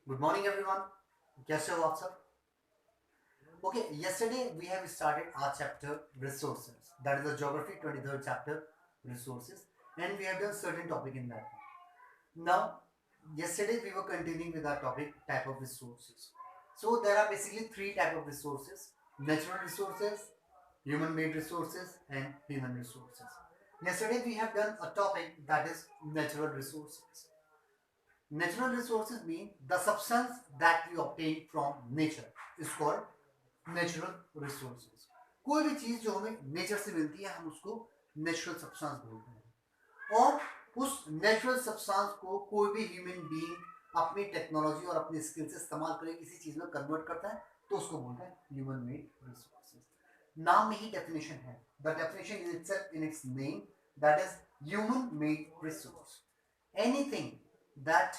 Good morning, everyone. कैसे हो आप सब? Okay, yesterday we have started our chapter resources. That is the geography 23rd chapter resources, and we have done certain topic in that. Now, yesterday we were continuing with our topic type of resources. So there are basically three type of resources: natural resources, human-made resources, and human resources. Yesterday we have done a topic that is natural resources. Natural resources mean the substance that we obtain from nature is called natural resources. कोई भी चीज जो हमें nature से मिलती है हम उसको नेचुरल सब्सटेंस बोलते हैं, और उस नेचुरल सब्सटेंस को कोई भी ह्यूमन बीइंग अपनी टेक्नोलॉजी और अपनी स्किल से इस्तेमाल करके किसी चीज में कन्वर्ट करता है तो उसको बोलते हैं ह्यूमन मेड रिसोर्सेज। नाम में ही डेफिनेशन है, the definition in itself in its name, that is human made resource. Anything that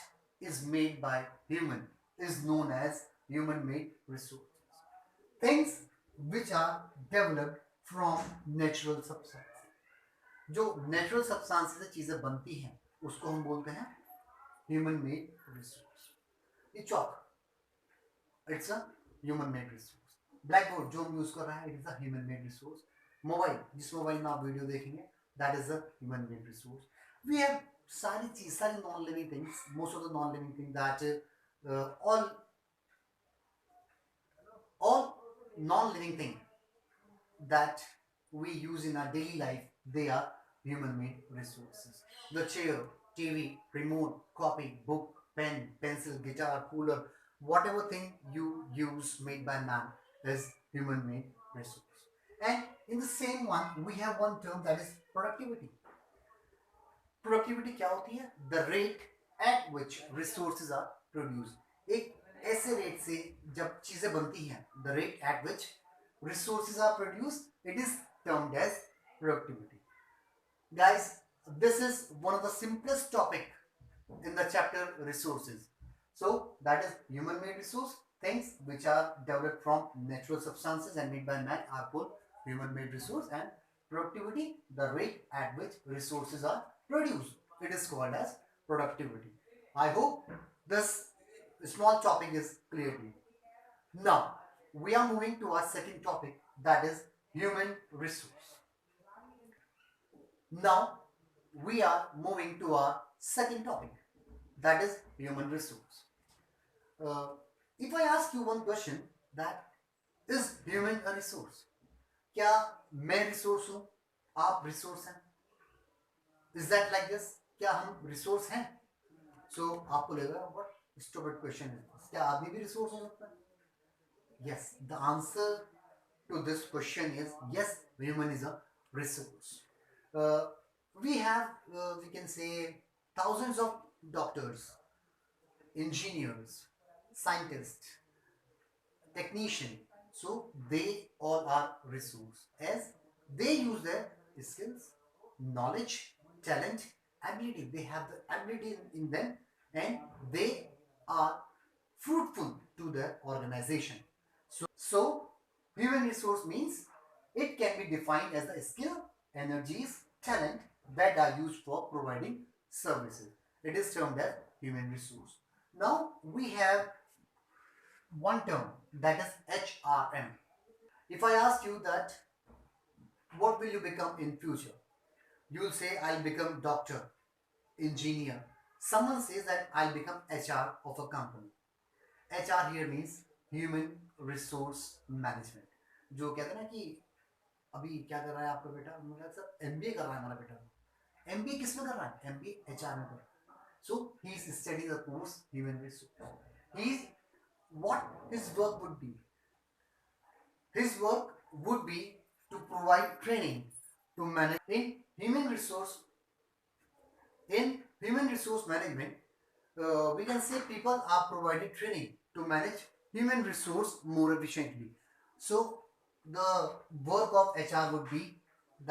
is made by human is known as human made resources. Things which are developed from natural substances, जो natural substance से चीजें बनती हैं उसको हम बोलते हैं human made resource. ये chalk it's a human made resource. Black board जो हम यूज कर रहे हैं it is a human made resource. Mobile, जिस मोबाइल में आप वीडियो देखेंगे that is a human made resource. We have सारी चीज, सारी non living things, most of the non living thing that all non-living thing that we use in our daily life, they are human made resources. The chair, TV, remote, copy, book, pen, pencil, guitar, cooler, whatever thing you use made by man is human made resource. And in the same one we have one term that is productivity. Productivity क्या होती है? The rate at which resources are produce. एक ऐसे rate से जब चीजें बनती हैं, the rate at which resources are produce, it is termed as productivity. Guys, this is one of the simplest topic in the chapter resources. So that is human made resource. Things which are developed from natural substances and made by man are called human made resource. And productivity, the rate at which resources are produced, it is called as productivity. I hope this small topic is clear to you. Now we are moving to our second topic, that is human resource. Now we are moving to our second topic, that is human resource. Uh, if I ask you one question, that is human a resource? क्या मैं resource हूं, आप resource हैं? Is that like this? क्या हम resource हैं? सो आपको लगेगा what stupid question is this, क्या आदमी भी रिसोर्स हो सकता है? yes, the answer to this question is yes, human is a resource. uh, we have we can say thousands of doctors, engineers, scientists, technician, so they all are resource as they use their skills, knowledge, talent, ability. They have the ability in them, and they are fruitful to the organization. So human resource means it can be defined as the skill, energies, talent that are used for providing services. It is termed as human resource. Now we have one term, that is HRM. If I ask you that what will you become in future, you will say I'll become doctor, engineer. Someone says that I'll become HR of a company. HR here means human resource management. जो कहते हैं ना कि अभी क्या कर रहा है आपका बेटा? मुझे सर एमबीए कर रहा है हमारा बेटा। एमबीए किस में कर रहा है? एमबीए एचआर में कर रहा है। So he is studying the course human resource. He is what his work would be. His work would be to provide training to manage in human resource. In human resource management, we can say people are provided training to manage human resource more efficiently. So the work of HR would be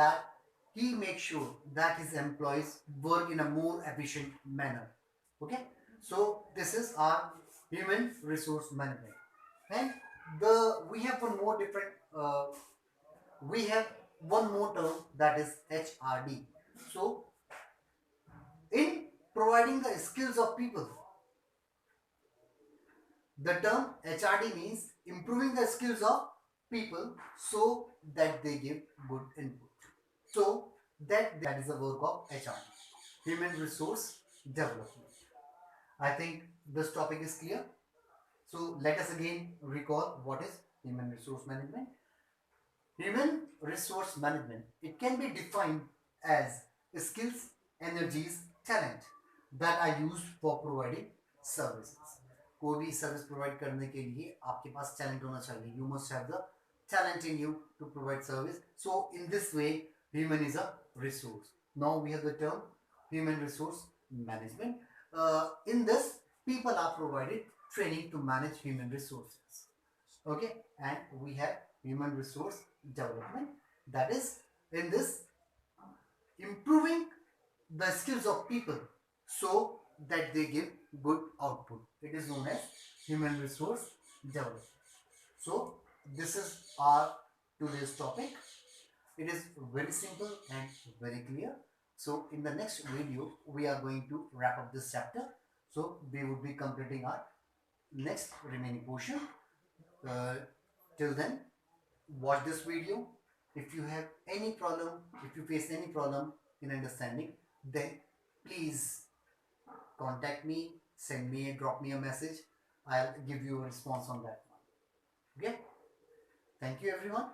that he makes sure that his employees work in a more efficient manner. Okay, so this is our human resource management. And the we have one more different we have one more term, that is HRD. So in providing the skills of people, The term HRD means improving the skills of people so that they give good input. So that is the work of HRD, Human Resource Development. I think this topic is clear. So let us again recall what is human resource management. Human resource management, it can be defined as skills, energies, talent that are used for providing services. कोई भी service provide करने के लिए आपके पास talent होना चाहिए. You must have the talent in you to provide service. So in this way, human is a resource. Now we have the term human resource management. In this, people are provided training to manage human resources. Okay, and we have human resource development, that is in this improving the skills of people so that they give good output. It is known as human resource development. So this is our today's topic. It is very simple and very clear. So in the next video we are going to wrap up this chapter. So we would be completing our next remaining portion. uh, till then, watch this video. If you have any problem, if you face any problem in understanding, then please contact me, drop me a message. I'll give you a response on that one. Okay, thank you everyone.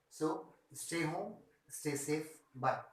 So stay home, stay safe, bye.